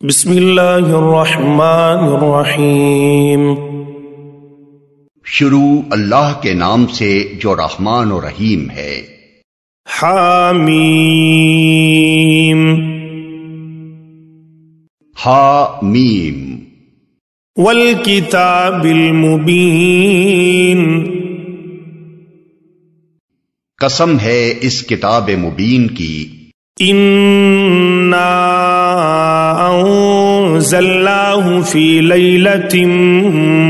بسم اللہ الرحمن الرحیم۔ شروع اللہ کے نام سے جو رحمان و رحیم ہے۔ حامیم حامیم والکتاب المبین۔ قسم ہے اس کتاب مبین کی۔ انا انزلناہ فی لیلۃ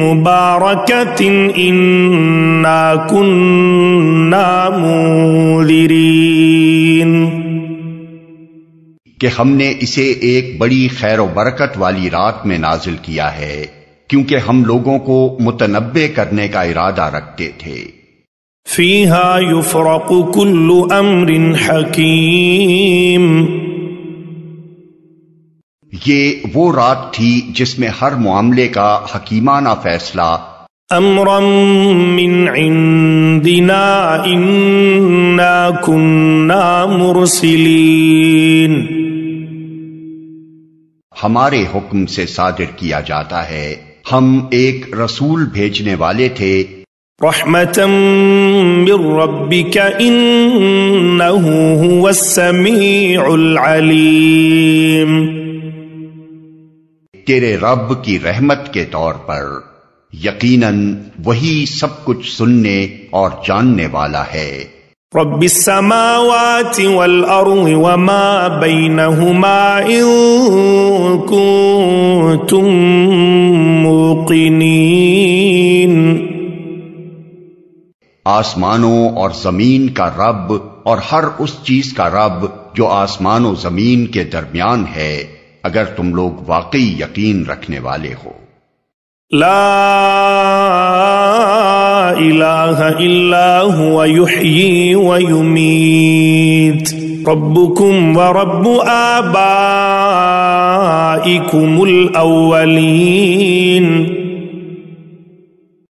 مبارکۃ انا کنا منذرین۔ کہ ہم نے اسے ایک بڑی خیر و برکت والی رات میں نازل کیا ہے، کیونکہ ہم لوگوں کو متنبع کرنے کا ارادہ رکھتے تھے۔ فیہا یفرق کل امر حکیم۔ یہ وہ رات تھی جس میں ہر معاملے کا حکیمانہ فیصلہ امرا من عندنا انا کننا مرسلین، ہمارے حکم سے صادر کیا جاتا ہے۔ ہم ایک رسول بھیجنے والے تھے۔ رحمتا من ربک انہ هو السمیع العلیم۔ تیرے رب کی رحمت کے طور پر، یقیناً وہی سب کچھ سننے اور جاننے والا ہے۔ رب السماوات والارض وما بینہما ان کنتم موقنین۔ آسمانوں اور زمین کا رب اور ہر اس چیز کا رب جو آسمان و زمین کے درمیان ہے، اگر تم لوگ واقعی یقین رکھنے والے ہو۔ لا الہ الا هو یحیی ویمیت ربکم ورب آبائکم الاولین۔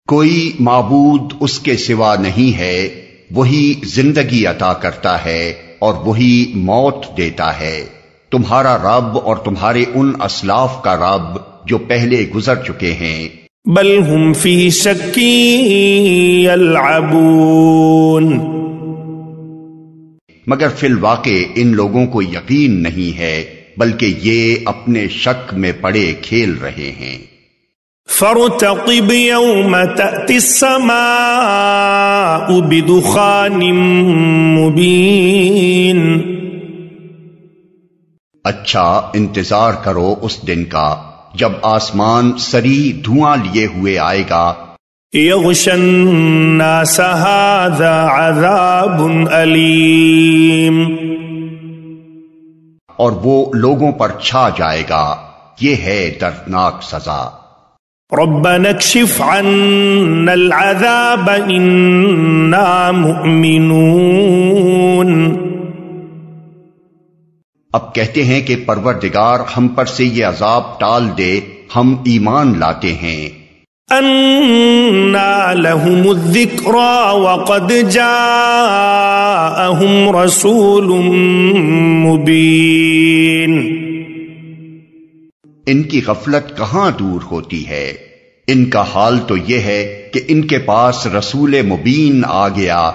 کوئی معبود اس کے سوا نہیں ہے، وہی زندگی عطا کرتا ہے اور وہی موت دیتا ہے۔ تمہارا رب اور تمہارے ان اسلاف کا رب جو پہلے گزر چکے ہیں۔ بل ہم فی شک یلعبون۔ مگر فی الواقع ان لوگوں کو یقین نہیں ہے، بلکہ یہ اپنے شک میں پڑے کھیل رہے ہیں۔ فارتقب یوم تأتی السماء بدخان مبین۔ اچھا انتظار کرو اس دن کا جب آسمان سری دھواں لیے ہوئے آئے گا۔ یغشی الناس ھذا عذاب علیم۔ اور وہ لوگوں پر چھا جائے گا، یہ ہے دردناک سزا۔ ربنا اکشف عنا العذاب انا مؤمنون۔ اب کہتے ہیں کہ پروردگار ہم پر سے یہ عذاب ٹال دے، ہم ایمان لاتے ہیں۔ انا لهم الذکری وقد جاءهم رسول مبین۔ ان کی غفلت کہاں دور ہوتی ہے، ان کا حال تو یہ ہے کہ ان کے پاس رسول مبین آ گیا۔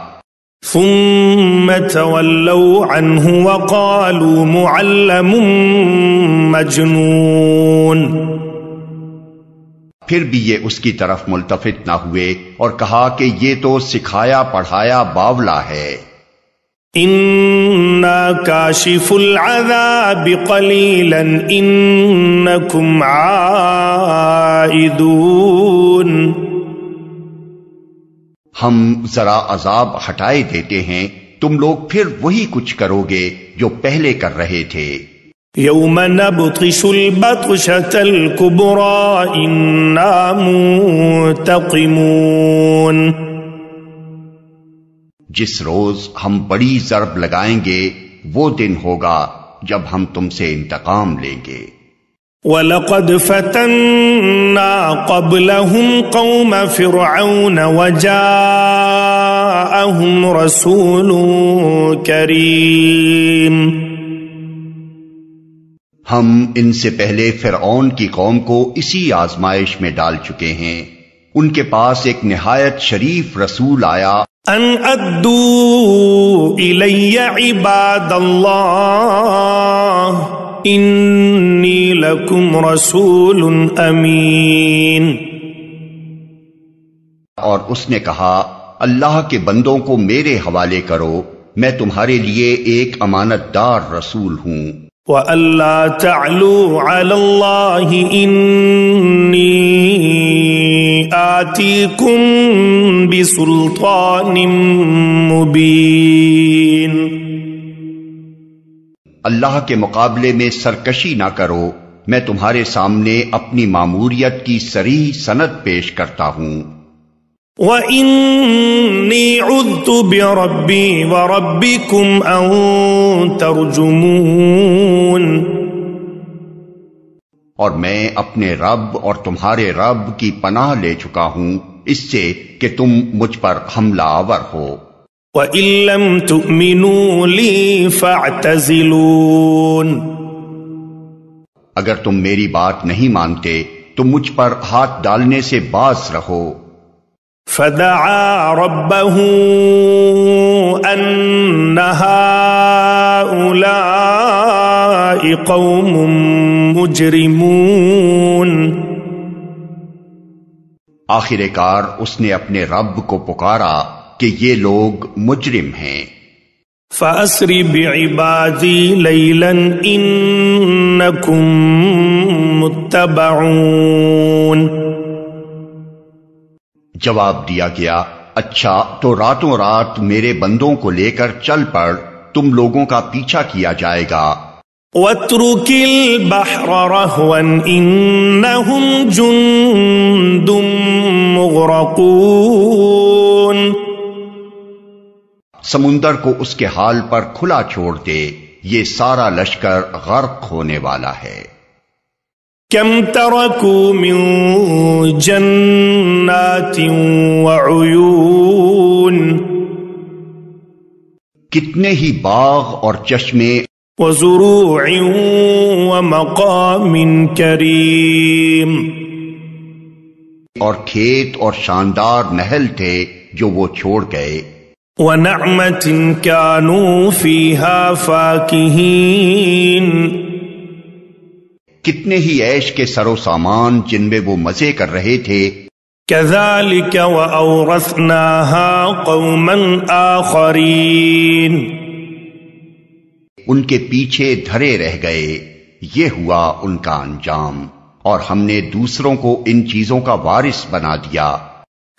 ثم تولوا عنه وقالوا معلم مجنون۔ پھر بھی یہ اس کی طرف ملتفت نہ ہوئے اور کہا کہ یہ تو سکھایا پڑھایا باولا ہے۔ انا کاشف العذاب قلیلا انکم عائدون۔ ہم ذرا عذاب ہٹائے دیتے ہیں، تم لوگ پھر وہی کچھ کرو گے جو پہلے کر رہے تھے۔ یوم نبطش البطشۃ الکبری انا منتقمون۔ جس روز ہم بڑی ضرب لگائیں گے وہ دن ہوگا جب ہم تم سے انتقام لیں گے۔ وَلَقَدْ فَتَنَّا قَبْلَهُمْ قَوْمَ فِرْعَوْنَ وَجَاءَهُمْ رَسُولٌ كَرِيمٌ۔ ہم ان سے پہلے فرعون کی قوم کو اسی آزمائش میں ڈال چکے ہیں۔ ان کے پاس ایک نہایت شریف رسول آیا، ان ادو الی عباد اللہ انی لکم رسول امین، اور اس نے کہا اللہ کے بندوں کو میرے حوالے کرو، میں تمہارے لیے ایک امانت دار رسول ہوں۔ وَأَلَّا تَعْلُوا عَلَى اللَّهِ إِنِّي آتِيكُمْ بِسُلْطَانٍ مُبِينٍ، اللہ کے مقابلے میں سرکشی نہ کرو، میں تمہارے سامنے اپنی ماموریت کی صریح سند پیش کرتا ہوں۔ وَإِنِّي عُذْتُ بِرَبِّي وَرَبِّكُمْ أَن تَرْجُمُونِ، اور میں اپنے رب اور تمہارے رب کی پناہ لے چکا ہوں اس سے کہ تم مجھ پر حملہ آور ہو۔ وَإِن لَّمْ تُؤْمِنُوا لِي فَاعْتَزِلُونِ، اگر تم میری بات نہیں مانتے تو مجھ پر ہاتھ ڈالنے سے باز رہو۔ فدعا ربه أن هؤلاء قوم مجرمون، آخر کار اس نے اپنے رب کو پکارا کہ یہ لوگ مجرم ہیں۔ فأسر بعبادی لیلا انکم متبعون، جواب دیا گیا اچھا تو راتوں رات میرے بندوں کو لے کر چل پڑ، تم لوگوں کا پیچھا کیا جائے گا۔ وَاتْرُكِ الْبَحْرَ رَهْوًا إِنَّهُمْ جُنْدٌ مُغْرَقُونَ، سمندر کو اس کے حال پر کھلا چھوڑ دے، یہ سارا لشکر غرق ہونے والا ہے۔ كم تركوا من جنات وعيون، کتنے ہی باغ اور چشمے وزروع ومقام کریم، اور کھیت اور شاندار نہل تھے جو وہ چھوڑ گئے۔ ونعمة كانوا فيها فاكهين، کتنے ہی عیش کے سر و سامان جن میں وہ مزے کر رہے تھے۔ كذلك وأورثناها قوما آخرين، ان کے پیچھے دھرے رہ گئے، یہ ہوا ان کا انجام، اور ہم نے دوسروں کو ان چیزوں کا وارث بنا دیا۔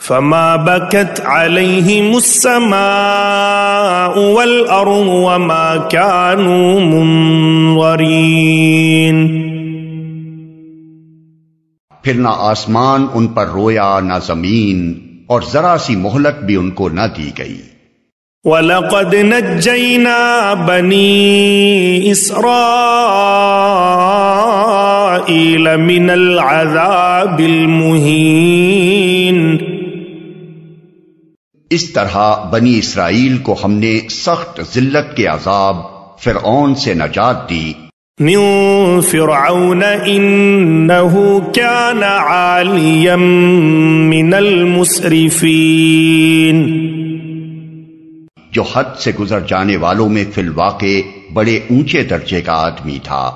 فما بكت عليهم السماء والأرض وما كانوا منظرين، پھر نہ آسمان ان پر رویا نہ زمین، اور ذرا سی مہلت بھی ان کو نہ دی گئی۔ وَلَقَدْ نَجَّيْنَا بَنِي إِسْرَائِيلَ مِنَ الْعَذَابِ الْمُهِينِ، اس طرح بنی اسرائیل کو ہم نے سخت ذلت کے عذاب فرعون سے نجات دی۔ من فرعون انه كان عاليا من المسرفين، جو حد سے گزر جانے والوں میں فی الواقع بڑے اونچے درجے کا آدمی تھا۔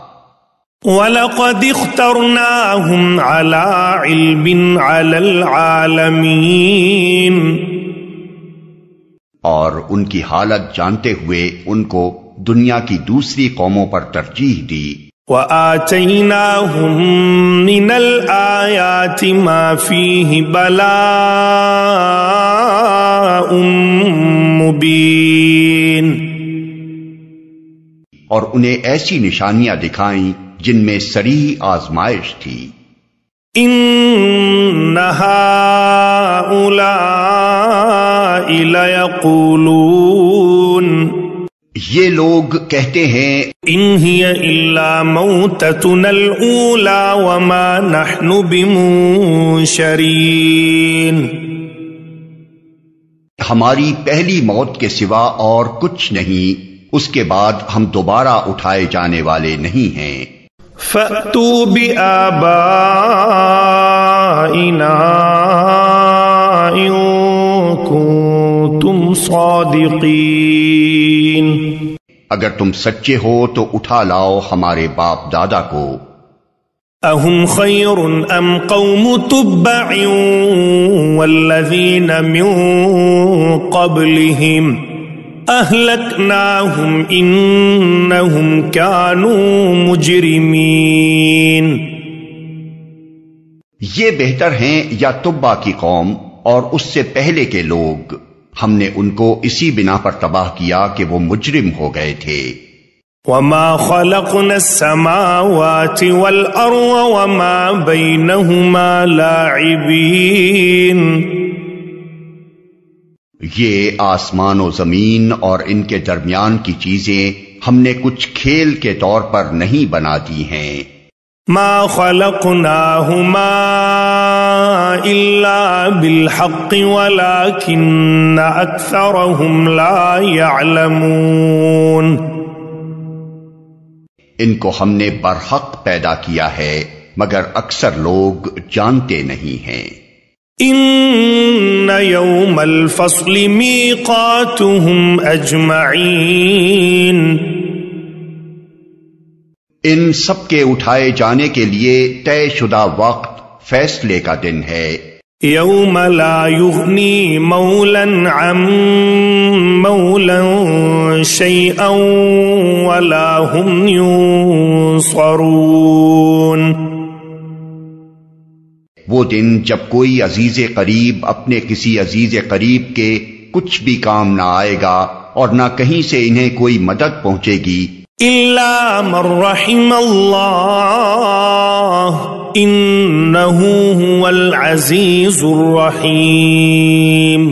وَلَقَدِ اخْتَرْنَاهُمْ عَلَى عِلْمٍ عَلَى الْعَالَمِينَ، اور ان کی حالت جانتے ہوئے ان کو دنیا کی دوسری قوموں پر ترجیح دی۔ وَآتَيْنَاهُمْ مِنَ الْآيَاتِ مَا فِيهِ بَلَاءٌ مُبِينٌ، اور انہیں ایسی نشانیاں دکھائیں جن میں صریح آزمائش تھی۔ إِنَّ هَٰؤُلَاءِ لَيَقُولُونَ، یہ لوگ کہتے ہیں إِنْ هِيَ إِلَّا مَوْتَتُنَا الْأُولَى وَمَا نَحْنُ بِمُنشَرِينَ، ہماری پہلی موت کے سوا اور کچھ نہیں، اس کے بعد ہم دوبارہ اٹھائے جانے والے نہیں ہیں۔ فأتوا بآبائنا إن كنتم صادقين. اگر تم سچے ہو تو اٹھا لاؤ ہمارے باپ دادا کو. اہم خیر ام قوم تبع والذین من قبلہم اہلکناہم انہم کانوا مجرمین. یہ بہتر ہیں یا تبع کی قوم اور اس سے پہلے کے لوگ، ہم نے ان کو اسی بنا پر تباہ کیا کہ وہ مجرم ہو گئے تھے. وما خلقنا السماوات والأرض وما بينهما لاعبين. یہ آسمان و زمین اور ان کے درمیان کی چیزیں ہم نے کچھ کھیل کے طور پر نہیں بنا دی ہیں. ما خلقناهما إلا بالحق ولكن أكثرهم لا يعلمون. ان کو ہم نے برحق پیدا کیا ہے مگر اکثر لوگ جانتے نہیں ہیں. ان یوم الفصل میقاتهم اجمعین. ان سب کے اٹھائے جانے کے لیے طے شدہ وقت فیصلے کا دن ہے. یوم لا یغنی مولا عن مولا شیئا ولا هم ینصرون. وہ دن جب کوئی عزیز قریب اپنے کسی عزیز قریب کے کچھ بھی کام نہ آئے گا اور نہ کہیں سے انہیں کوئی مدد پہنچے گی. الا من رحم اللہ انہ هو العزیز الرحیم.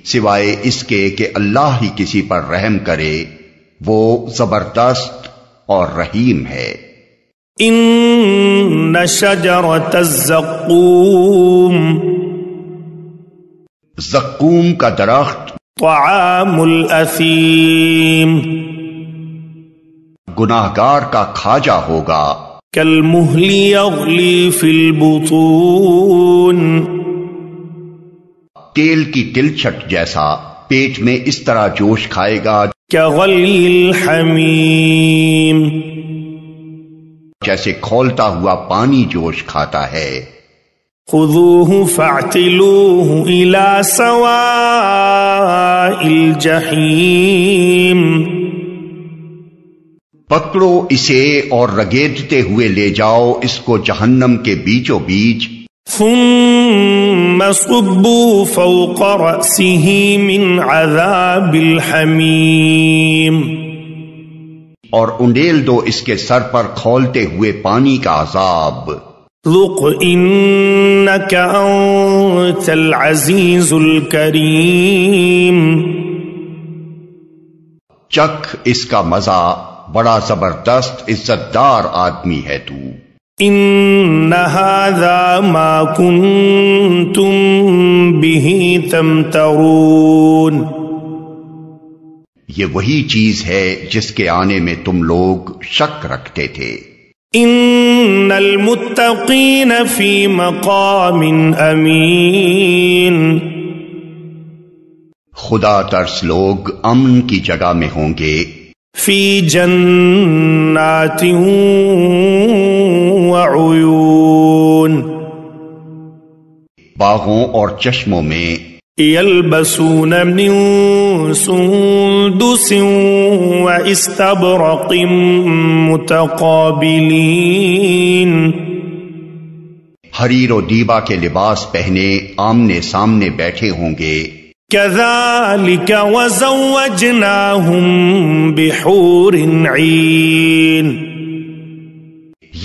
سوائے اس کے کہ اللہ ہی کسی پر رحم کرے، وہ زبردست اور رحیم ہے. ان شجرۃ الزقوم. زقوم کا درخت طعام الاثیم. گناہگار کا کھاجا ہوگا. کالمہل یغلی فی البطون. تیل کی تلچھٹ جیسا پیٹ میں اس طرح جوش کھائے گا کغلی الحمیم. جیسے کھولتا ہوا پانی جوش کھاتا ہے. خذوہ فاعتلوہ الی سواء الجحیم. پکڑو اسے اور رگیدتے ہوئے لے جاؤ اس کو جہنم کے بیچوں بیچ. ثم صبوا فوق رأسه من عذاب الحمیم. اور انڈیل دو اس کے سر پر کھولتے ہوئے پانی کا عذاب. ذق انک انت العزیز الکریم. چکھ اس کا مزہ، بڑا زبردست عزت دار آدمی ہے تو. ان ھذا ما کنتم بہ تمترون. یہ وہی چیز ہے جس کے آنے میں تم لوگ شک رکھتے تھے. ان المتقین فی مقام امین. خدا ترس لوگ امن کی جگہ میں ہوں گے. فی جنات وعیون. باغوں اور چشموں میں. یلبسون من سندس واستبرق متقابلین. حریر و دیبا کے لباس پہنے آمنے سامنے بیٹھے ہوں گے. کذالک وزوجناہم بحور عین.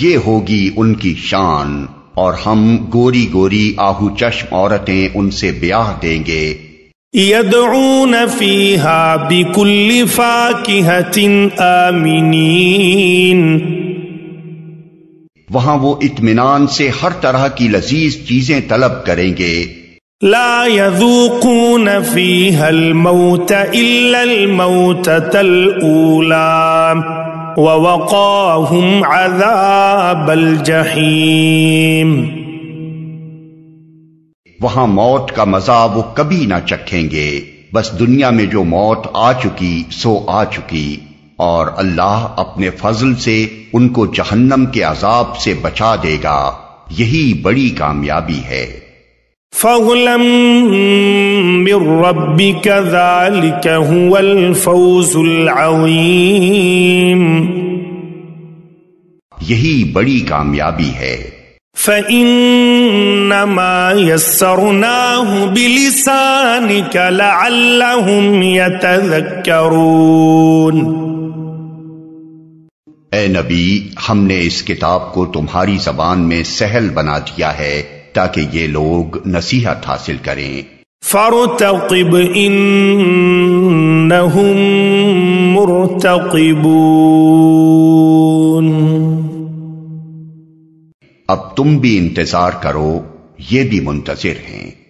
یہ ہوگی ان کی شان اور ہم گوری گوری آہو چشم عورتیں ان سے بیاہ دیں گے. یدعون فیہا بکل فاکہۃ آمنین. وہاں وہ اطمینان سے ہر طرح کی لذیذ چیزیں طلب کریں گے. لا يذوقون فيها الموت إلا الموتة الأولى. ووقاهم عذاب الجحیم. وہاں موت کا مزہ وہ کبھی نہ چکھیں گے، بس دنیا میں جو موت آ چکی سو آ چکی، اور اللہ اپنے فضل سے ان کو جہنم کے عذاب سے بچا دے گا، یہی بڑی کامیابی ہے. فضلا من ربك ذلك هو الفوز العظیم. یہی بڑی کامیابی ہے. فَإِنَّمَا يَسَّرْنَاهُ بِلِسَانِكَ لَعَلَّهُمْ يَتَذَكَّرُونَ. اے نبی، ہم نے اس کتاب کو تمہاری زبان میں سہل بنا دیا ہے تاکہ یہ لوگ نصیحت حاصل کریں. فَارْتَقِبْ إِنَّهُمْ مُرْتَقِبُونَ. اب تم بھی انتظار کرو، یہ بھی منتظر ہیں.